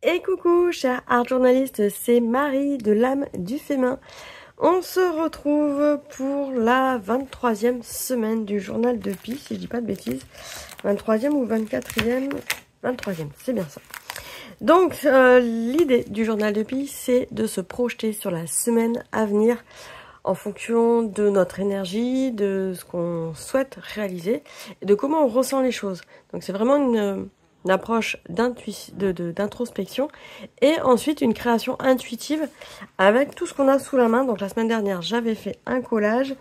Et coucou, cher art journaliste, c'est Marie de l'âme du féminin. On se retrouve pour la 23e semaine du journal de Pi, si je dis pas de bêtises. 23e ou 24e 23e, c'est bien ça. Donc, l'idée du journal de Pi, c'est de se projeter sur la semaine à venir en fonction de notre énergie, de ce qu'on souhaite réaliser et de comment on ressent les choses. Donc, c'est vraiment une approche d'introspection et ensuite une création intuitive avec tout ce qu'on a sous la main. Donc la semaine dernière, j'avais fait un collage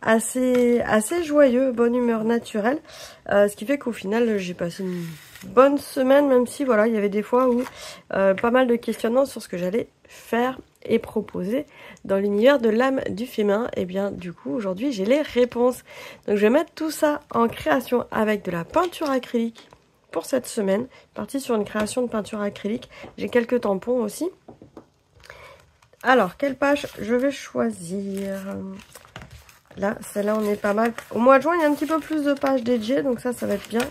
assez joyeux, bonne humeur naturelle, ce qui fait qu'au final, j'ai passé une bonne semaine, même si voilà, il y avait des fois où pas mal de questionnements sur ce que j'allais faire et proposer dans l'univers de l'âme du féminin. Et bien du coup, aujourd'hui, j'ai les réponses. Donc je vais mettre tout ça en création avec de la peinture acrylique pour cette semaine. Partie sur une création de peinture acrylique. J'ai quelques tampons aussi. Alors, quelle page je vais choisir? Là, celle-là, on est pas mal. Au mois de juin, il y a un petit peu plus de pages dédiées, donc ça va être bien.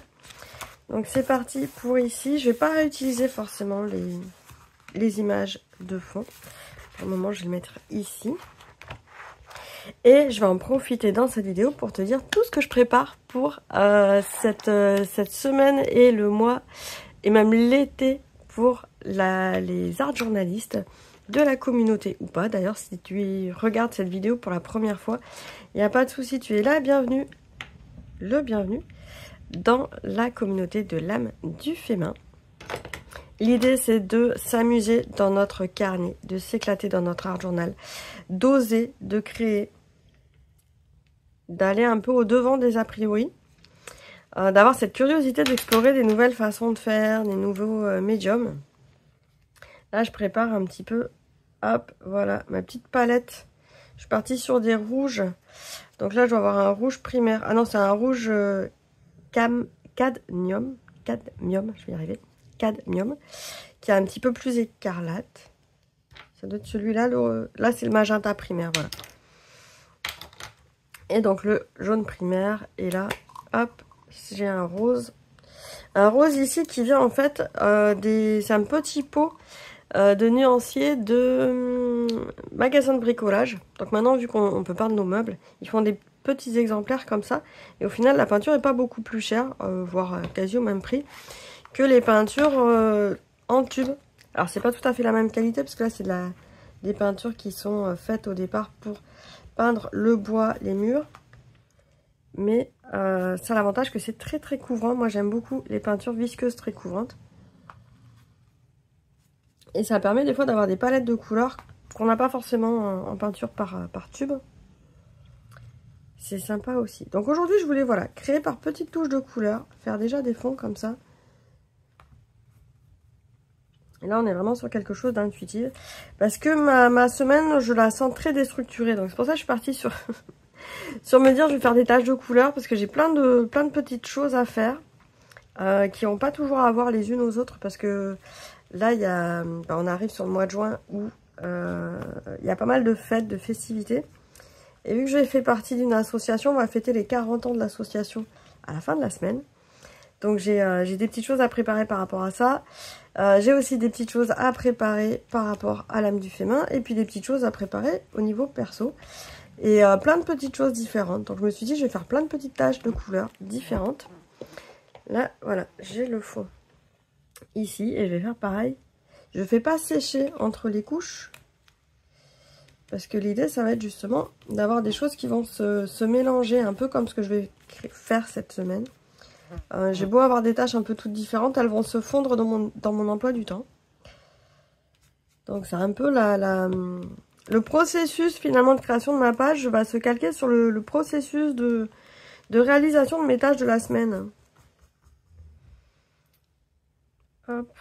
Donc, c'est parti pour ici. Je vais pas réutiliser forcément les images de fond. Pour le moment, je vais le mettre ici. Et je vais en profiter dans cette vidéo pour te dire tout ce que je prépare pour cette semaine et le mois et même l'été pour les art journalistes de la communauté ou pas. D'ailleurs, si tu regardes cette vidéo pour la première fois, il n'y a pas de souci, tu es là, bienvenue, le bienvenu dans la communauté de l'âme du féminin. L'idée, c'est de s'amuser dans notre carnet, de s'éclater dans notre art journal, d'oser, de créer, d'aller un peu au-devant des a priori, d'avoir cette curiosité d'explorer des nouvelles façons de faire, des nouveaux médiums. Là, je prépare un petit peu, hop, voilà, ma petite palette. Je suis partie sur des rouges. Donc là, je dois avoir un rouge primaire. Ah non, c'est un rouge cadmium, je vais y arriver. Cadmium, qui est un petit peu plus écarlate. Ça doit être celui-là. Là, c'est le magenta primaire, voilà. Et donc, le jaune primaire. Et là, hop, j'ai un rose. Un rose ici qui vient, en fait, c'est un petit pot de nuancier de magasin de bricolage. Donc maintenant, vu qu'on peut peindre nos meubles, ils font des petits exemplaires comme ça. Et au final, la peinture n'est pas beaucoup plus chère, voire quasi au même prix, que les peintures en tube. Alors c'est pas tout à fait la même qualité parce que là c'est des peintures qui sont faites au départ pour peindre le bois, les murs. Mais ça a l'avantage que c'est très couvrant. Moi j'aime beaucoup les peintures visqueuses très couvrantes. Et ça permet des fois d'avoir des palettes de couleurs qu'on n'a pas forcément en peinture par tube. C'est sympa aussi. Donc aujourd'hui je voulais voilà créer par petites touches de couleurs, faire déjà des fonds comme ça. Et là, on est vraiment sur quelque chose d'intuitif. Parce que ma semaine, je la sens très déstructurée. Donc, c'est pour ça que je suis partie sur, sur me dire, je vais faire des taches de couleurs. Parce que j'ai plein de petites choses à faire. Qui n'ont pas toujours à voir les unes aux autres. Parce que là, on arrive sur le mois de juin où il y a pas mal de fêtes, de festivités. Et vu que j'ai fait partie d'une association, on va fêter les 40 ans de l'association à la fin de la semaine. Donc j'ai des petites choses à préparer par rapport à ça. J'ai aussi des petites choses à préparer par rapport à l'âme du féminin. Et puis des petites choses à préparer au niveau perso. Et plein de petites choses différentes. Donc je me suis dit je vais faire plein de petites taches de couleurs différentes. Là voilà, j'ai le fond ici. Et je vais faire pareil. Je ne fais pas sécher entre les couches. Parce que l'idée ça va être justement d'avoir des choses qui vont se mélanger. Un peu comme ce que je vais faire cette semaine. J'ai beau avoir des tâches un peu toutes différentes, elles vont se fondre dans mon emploi du temps. Donc c'est un peu le processus finalement de création de ma page va se calquer sur le processus de réalisation de mes tâches de la semaine. Hop.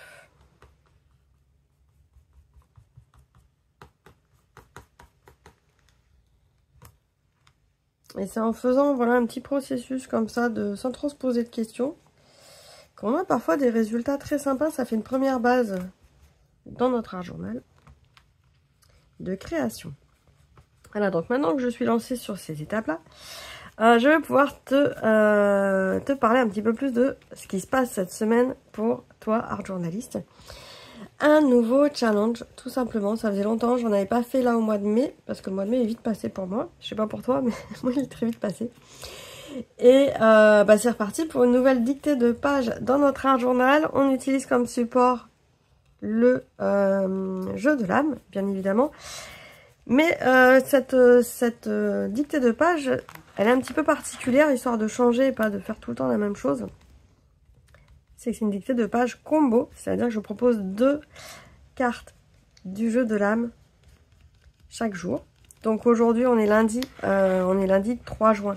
Et c'est en faisant voilà, un petit processus comme ça, sans trop se poser de questions, qu'on a parfois des résultats très sympas. Ça fait une première base dans notre art journal de création. Voilà, donc maintenant que je suis lancée sur ces étapes-là, je vais pouvoir te parler un petit peu plus de ce qui se passe cette semaine pour toi, art journaliste. un nouveau challenge, tout simplement. Ça faisait longtemps, j'en avais pas fait là au mois de mai, parce que le mois de mai est vite passé pour moi. Je sais pas pour toi, mais moi il est très vite passé. Et c'est reparti pour une nouvelle dictée de pages dans notre art journal. On utilise comme support le jeu de l'âme, bien évidemment. Mais cette dictée de pages, elle est un petit peu particulière, histoire de changer et pas de faire tout le temps la même chose. C'est une dictée de pages combo, c'est-à-dire que je propose 2 cartes du jeu de l'âme chaque jour. Donc aujourd'hui, on est lundi 3 juin.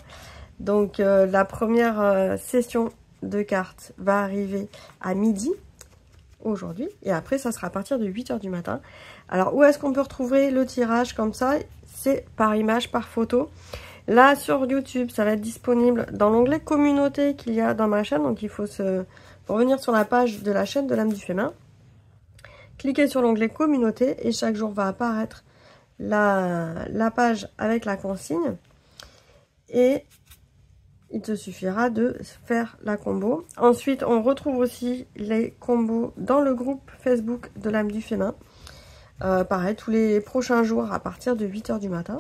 Donc la première session de cartes va arriver à midi aujourd'hui. Et après, ça sera à partir de 8 h du matin. Alors, où est-ce qu'on peut retrouver le tirage comme ça? C'est par image, par photo. Là, sur YouTube, ça va être disponible dans l'onglet communauté qu'il y a dans ma chaîne. Donc, il faut revenir sur la page de la chaîne de l'âme du féminin. Cliquez sur l'onglet communauté et chaque jour va apparaître la page avec la consigne. Et il te suffira de faire la combo. Ensuite, on retrouve aussi les combos dans le groupe Facebook de l'âme du féminin. Pareil, tous les prochains jours à partir de 8 h du matin.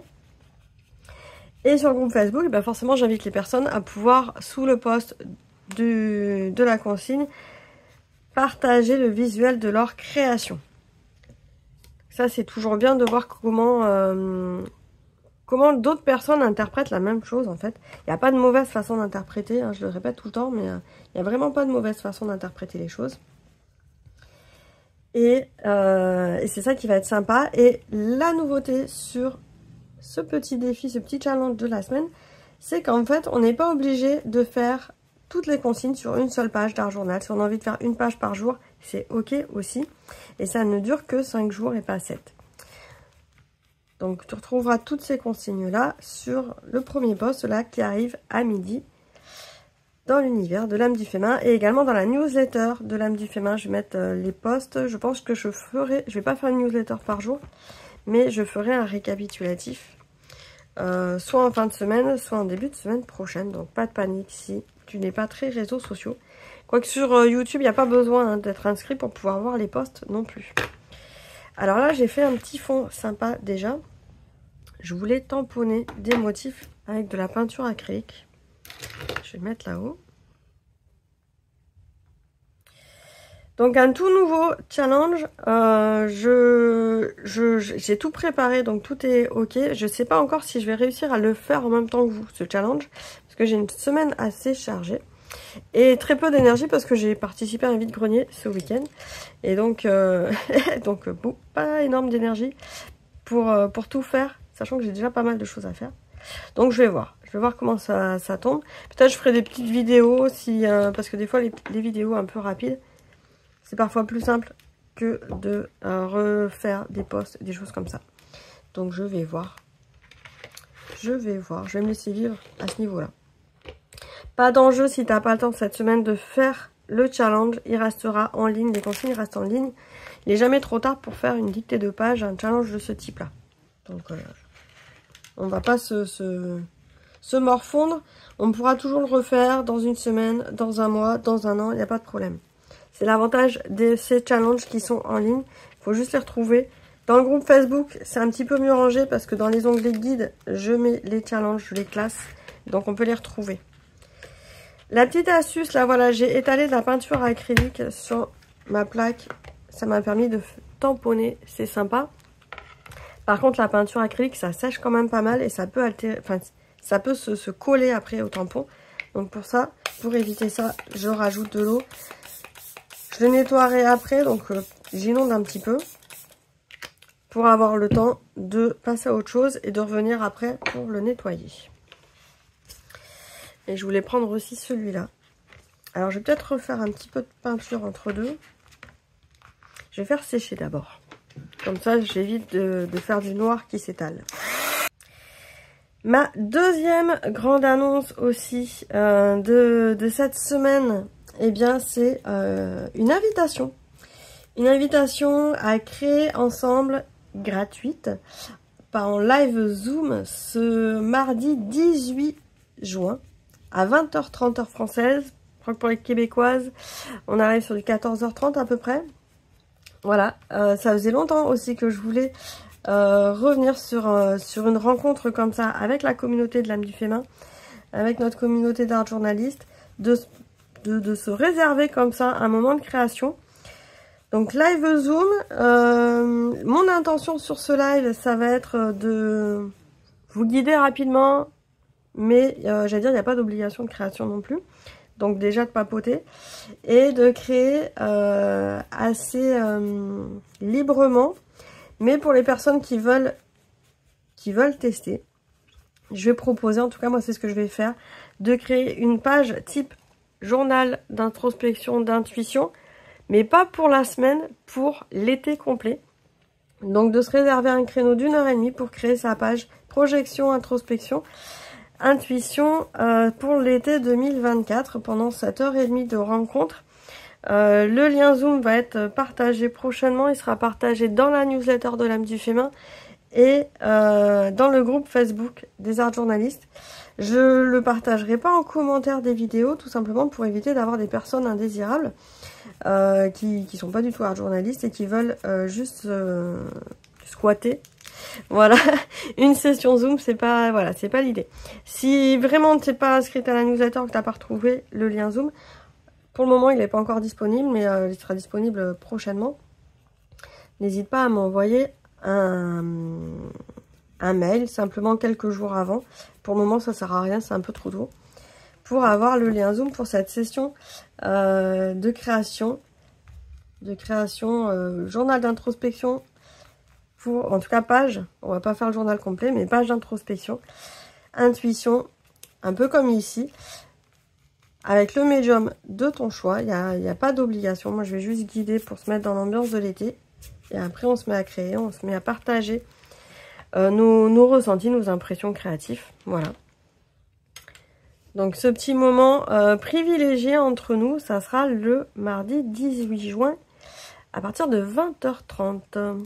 Et sur le groupe Facebook, forcément, j'invite les personnes à pouvoir, sous le post de la consigne, partager le visuel de leur création. Ça, c'est toujours bien de voir comment d'autres personnes interprètent la même chose, en fait. Il n'y a pas de mauvaise façon d'interpréter, hein, je le répète tout le temps, mais il n'y a vraiment pas de mauvaise façon d'interpréter les choses. Et c'est ça qui va être sympa. Et la nouveauté sur ce petit défi, ce petit challenge de la semaine, c'est qu'en fait, on n'est pas obligé de faire toutes les consignes sur une seule page d'art journal. Si on a envie de faire une page par jour, c'est ok aussi. Et ça ne dure que 5 jours et pas 7. Donc, tu retrouveras toutes ces consignes-là sur le premier post là qui arrive à midi dans l'univers de l'âme du féminin et également dans la newsletter de l'âme du féminin. Je vais mettre les posts. Je pense que je vais pas faire une newsletter par jour, mais je ferai un récapitulatif, soit en fin de semaine, soit en début de semaine prochaine. Donc, pas de panique si tu n'es pas très réseaux sociaux. Quoique sur YouTube, il n'y a pas besoin d'être inscrit pour pouvoir voir les posts non plus. Alors là, j'ai fait un petit fond sympa déjà. Je voulais tamponner des motifs avec de la peinture acrylique. Je vais le mettre là-haut. Donc un tout nouveau challenge. J'ai tout préparé, donc tout est ok. Je ne sais pas encore si je vais réussir à le faire en même temps que vous, ce challenge. Parce que j'ai une semaine assez chargée. Et très peu d'énergie parce que j'ai participé à un vide-grenier ce week-end. Et donc, bon, pas énorme d'énergie pour tout faire. Sachant que j'ai déjà pas mal de choses à faire. Donc je vais voir comment ça tombe. Peut-être je ferai des petites vidéos parce que des fois les vidéos un peu rapides, c'est parfois plus simple que de refaire des posts, des choses comme ça. Donc je vais voir. Je vais me laisser vivre à ce niveau-là. Pas d'enjeu si tu n'as pas le temps cette semaine de faire le challenge. Il restera en ligne, les consignes restent en ligne. Il n'est jamais trop tard pour faire une dictée de page, un challenge de ce type-là. Donc on va pas se morfondre. On pourra toujours le refaire dans une semaine, dans un mois, dans un an, il n'y a pas de problème. C'est l'avantage de ces challenges qui sont en ligne. Il faut juste les retrouver. Dans le groupe Facebook, c'est un petit peu mieux rangé parce que dans les onglets guides, je mets les challenges, je les classe. Donc on peut les retrouver. La petite astuce, là voilà, j'ai étalé de la peinture acrylique sur ma plaque. Ça m'a permis de tamponner, c'est sympa. Par contre, la peinture acrylique, ça sèche quand même pas mal et ça peut altérer, enfin, ça peut se coller après au tampon. Donc pour ça, pour éviter ça, je rajoute de l'eau. Je le nettoierai après, donc j'inonde un petit peu pour avoir le temps de passer à autre chose et de revenir après pour le nettoyer. Et je voulais prendre aussi celui-là. Alors je vais peut-être refaire un petit peu de peinture entre deux. Je vais faire sécher d'abord. Comme ça, j'évite de faire du noir qui s'étale. Ma deuxième grande annonce aussi de cette semaine, eh bien, c'est une invitation. Une invitation à créer ensemble, gratuite, en live Zoom, ce mardi 18 juin, à 20h30 heure française. Je crois que pour les Québécoises, on arrive sur du 14h30 à peu près. Voilà, ça faisait longtemps aussi que je voulais revenir sur une rencontre comme ça avec la communauté de l'âme du féminin, avec notre communauté d'art journalistes, de se réserver comme ça un moment de création. Donc live Zoom, mon intention sur ce live, ça va être de vous guider rapidement, mais j'allais dire, il n'y a pas d'obligation de création non plus. Donc déjà de papoter et de créer assez librement, mais pour les personnes qui veulent tester, je vais proposer, en tout cas moi c'est ce que je vais faire, de créer une page type journal d'introspection, d'intuition, mais pas pour la semaine, pour l'été complet. Donc de se réserver un créneau d'1h30 pour créer sa page projection, introspection, intuition pour l'été 2024 pendant 7h30 de rencontre. Le lien Zoom va être partagé prochainement, il sera partagé dans la newsletter de l'âme du féminin et dans le groupe Facebook des arts journalistes. Je le partagerai pas en commentaire des vidéos, tout simplement pour éviter d'avoir des personnes indésirables qui sont pas du tout art journalistes et qui veulent juste squatter. Voilà, une session Zoom, c'est pas l'idée. Si vraiment t'es pas inscrite à la newsletter, que t'as pas retrouvé le lien Zoom, pour le moment il n'est pas encore disponible, mais il sera disponible prochainement. N'hésite pas à m'envoyer un mail, simplement quelques jours avant. Pour le moment ça sert à rien, c'est un peu trop tôt. Pour avoir le lien Zoom pour cette session de création, journal d'introspection. En tout cas page, on va pas faire le journal complet, mais page d'introspection, intuition, un peu comme ici, avec le médium de ton choix. Il n'y a pas d'obligation, moi je vais juste guider pour se mettre dans l'ambiance de l'été, et après on se met à créer, on se met à partager nos ressentis, nos impressions créatives, voilà. Donc ce petit moment privilégié entre nous, ça sera le mardi 18 juin, à partir de 20h30.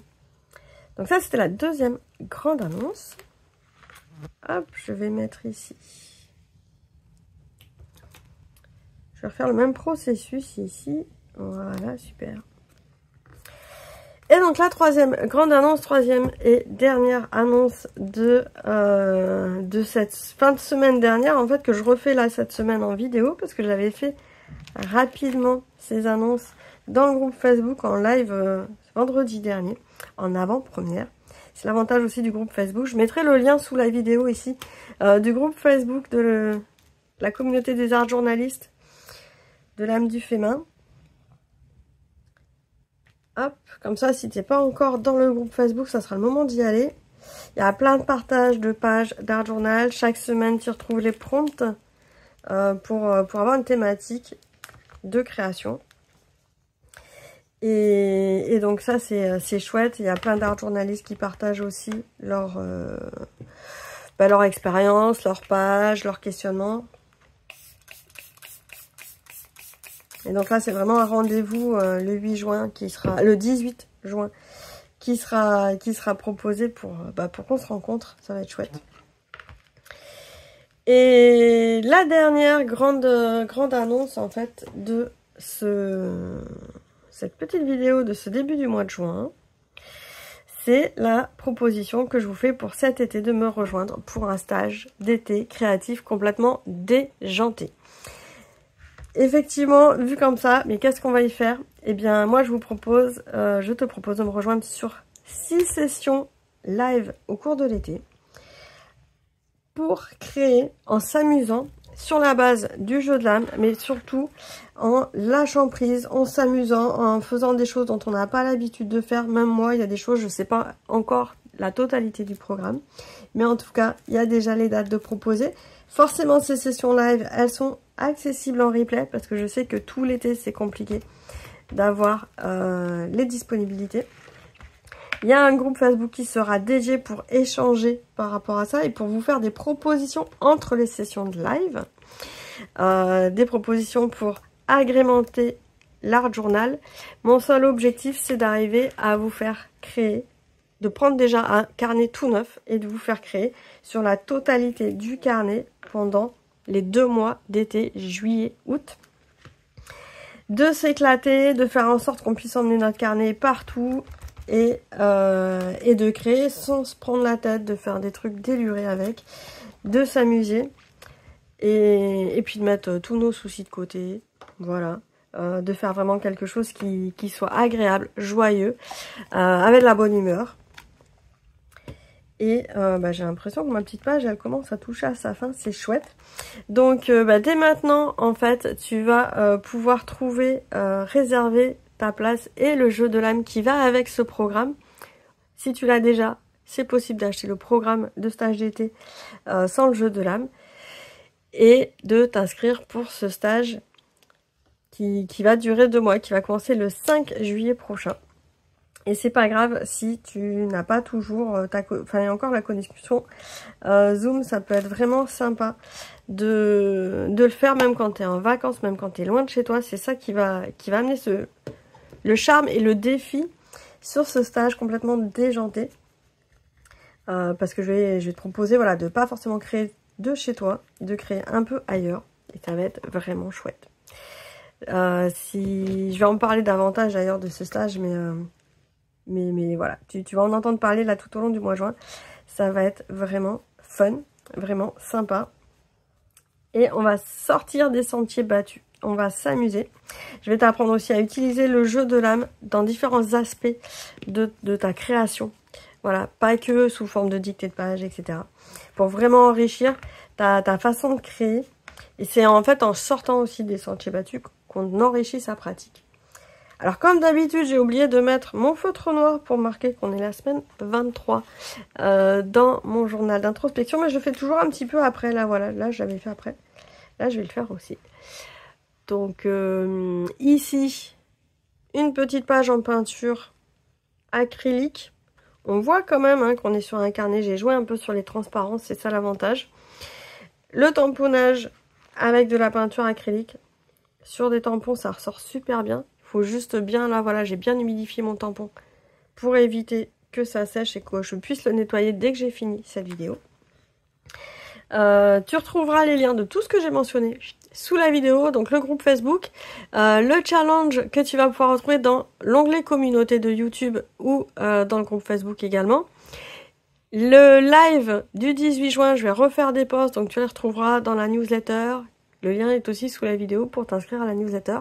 Donc ça, c'était la deuxième grande annonce. Hop, je vais mettre ici. Je vais refaire le même processus ici. Voilà, super. Et donc la troisième grande annonce, troisième et dernière annonce de cette fin de semaine dernière, en fait, que je refais là cette semaine en vidéo, parce que j'avais fait rapidement ces annonces dans le groupe Facebook en live vendredi dernier, en avant-première. C'est l'avantage aussi du groupe Facebook. Je mettrai le lien sous la vidéo ici du groupe Facebook de la communauté des arts journalistes de l'âme du féminin. Hop, comme ça, si tu n'es pas encore dans le groupe Facebook, ça sera le moment d'y aller. Il y a plein de partages de pages d'art journal. Chaque semaine, tu retrouves les prompts pour avoir une thématique de création. Et donc ça, c'est chouette. Il y a plein d'art journalistes qui partagent aussi leur expérience, leur page, leur questionnement. Et donc là, c'est vraiment un rendez-vous le 8 juin, le 18 juin, qui sera proposé pour qu'on se rencontre. Ça va être chouette. Et la dernière grande annonce, en fait, de cette petite vidéo de ce début du mois de juin, c'est la proposition que je vous fais pour cet été de me rejoindre pour un stage d'été créatif complètement déjanté. Effectivement, vu comme ça, mais qu'est-ce qu'on va y faire? Eh bien, moi, je te propose de me rejoindre sur 6 sessions live au cours de l'été pour créer en s'amusant sur la base du jeu de l'âme, mais surtout en lâchant prise, en s'amusant, en faisant des choses dont on n'a pas l'habitude de faire. Même moi, il y a des choses, je ne sais pas encore la totalité du programme, mais en tout cas, il y a déjà les dates de proposer. Forcément, ces sessions live, elles sont accessibles en replay, parce que je sais que tout l'été, c'est compliqué d'avoir les disponibilités. Il y a un groupe Facebook qui sera dédié pour échanger par rapport à ça et pour vous faire des propositions entre les sessions de live. Des propositions pour agrémenter l'art journal. Mon seul objectif, c'est d'arriver à vous faire créer, de prendre déjà un carnet tout neuf et de vous faire créer sur la totalité du carnet pendant les 2 mois d'été, juillet, août. de s'éclater, de faire en sorte qu'on puisse emmener notre carnet partout et de créer sans se prendre la tête, de faire des trucs délurés avec, de s'amuser et puis de mettre tous nos soucis de côté, voilà. De faire vraiment quelque chose qui soit agréable, joyeux, avec de la bonne humeur. Et j'ai l'impression que ma petite page, elle commence à toucher à sa fin, c'est chouette. Donc dès maintenant, en fait, tu vas pouvoir trouver, réserver ta place et le jeu de l'âme qui va avec ce programme. Si tu l'as déjà, c'est possible d'acheter le programme de stage d'été sans le jeu de l'âme et de t'inscrire pour ce stage qui va durer 2 mois, qui va commencer le 5 juillet prochain. Et c'est pas grave si tu n'as pas toujours il y a encore la connexion Zoom, ça peut être vraiment sympa de le faire même quand tu es en vacances, même quand tu es loin de chez toi. C'est ça qui va amener le charme et le défi sur ce stage complètement déjanté. Parce que je vais te proposer voilà, de pas forcément créer de chez toi, de créer un peu ailleurs. Et ça va être vraiment chouette. Je vais en parler davantage d'ailleurs de ce stage, mais voilà, tu vas en entendre parler là tout au long du mois de juin. Ça va être vraiment fun, vraiment sympa. Et on va sortir des sentiers battus. On va s'amuser. Je vais t'apprendre aussi à utiliser le jeu de l'âme dans différents aspects de ta création. Voilà, pas que sous forme de dictée de page, etc. Pour vraiment enrichir ta façon de créer. Et c'est en fait en sortant aussi des sentiers battus qu'on enrichit sa pratique. Alors comme d'habitude, j'ai oublié de mettre mon feutre noir pour marquer qu'on est la semaine 23 dans mon journal d'introspection. Mais je fais toujours un petit peu après, là voilà, là je l'avais fait après. Là je vais le faire aussi. Donc ici, une petite page en peinture acrylique. On voit quand même qu'on est sur un carnet. J'ai joué un peu sur les transparences, c'est ça l'avantage. Le tamponnage avec de la peinture acrylique. Sur des tampons, ça ressort super bien. Il faut juste bien, là, voilà, j'ai bien humidifié mon tampon pour éviter que ça sèche et que je puisse le nettoyer dès que j'ai fini cette vidéo. Tu retrouveras les liens de tout ce que j'ai mentionné sous la vidéo, donc le groupe Facebook, le challenge que tu vas pouvoir retrouver dans l'onglet communauté de YouTube ou dans le groupe Facebook également. Le live du 18 juin, je vais refaire des posts, donc tu les retrouveras dans la newsletter. Le lien est aussi sous la vidéo pour t'inscrire à la newsletter.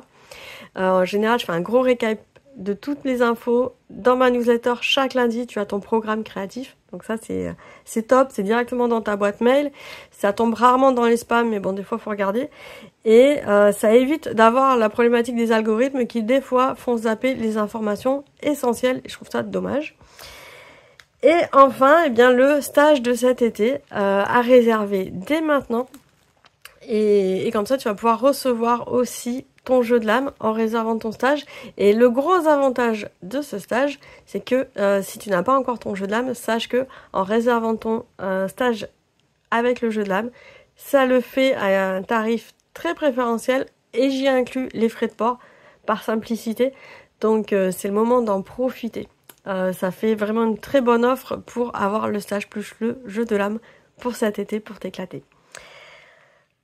En général, je fais un gros récap de toutes les infos. Dans ma newsletter, chaque lundi, tu as ton programme créatif. Donc ça, c'est top. C'est directement dans ta boîte mail. Ça tombe rarement dans les spams, mais bon, des fois, il faut regarder. Et ça évite d'avoir la problématique des algorithmes qui, des fois, font zapper les informations essentielles. Et je trouve ça dommage. Et enfin, eh bien, le stage de cet été à réserver dès maintenant. Et comme ça, tu vas pouvoir recevoir aussi ton jeu de l'âme en réservant ton stage. Et le gros avantage de ce stage, c'est que si tu n'as pas encore ton jeu de l'âme, sache que en réservant ton stage avec le jeu de l'âme, ça le fait à un tarif très préférentiel et j'y inclus les frais de port par simplicité. Donc c'est le moment d'en profiter. Ça fait vraiment une très bonne offre pour avoir le stage plus le jeu de l'âme pour cet été, pour t'éclater.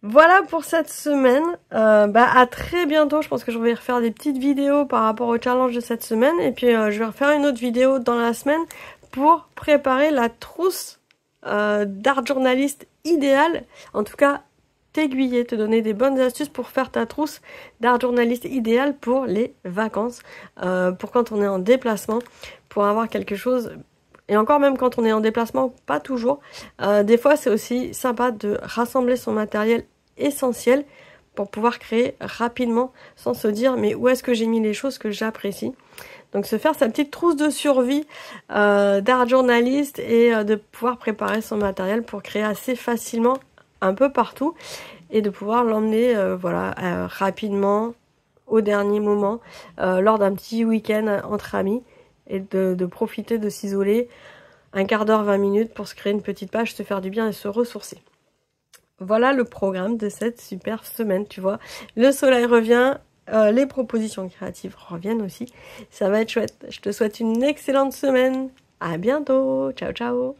Voilà pour cette semaine. À très bientôt. Je pense que je vais refaire des petites vidéos par rapport au challenge de cette semaine. Et puis je vais refaire une autre vidéo dans la semaine pour préparer la trousse d'art journaliste idéale. En tout cas, t'aiguiller, te donner des bonnes astuces pour faire ta trousse d'art journaliste idéale pour les vacances. Pour quand on est en déplacement, pour avoir quelque chose... Et encore même quand on est en déplacement, pas toujours. Des fois, c'est aussi sympa de rassembler son matériel essentiel pour pouvoir créer rapidement sans se dire mais où est-ce que j'ai mis les choses que j'apprécie. Donc se faire sa petite trousse de survie d'art journaliste et de pouvoir préparer son matériel pour créer assez facilement un peu partout et de pouvoir l'emmener rapidement au dernier moment lors d'un petit week-end entre amis et de profiter de s'isoler un quart d'heure, 20 minutes pour se créer une petite page, se faire du bien et se ressourcer. Voilà le programme de cette super semaine, tu vois. Le soleil revient, les propositions créatives reviennent aussi. Ça va être chouette. Je te souhaite une excellente semaine. À bientôt. Ciao, ciao.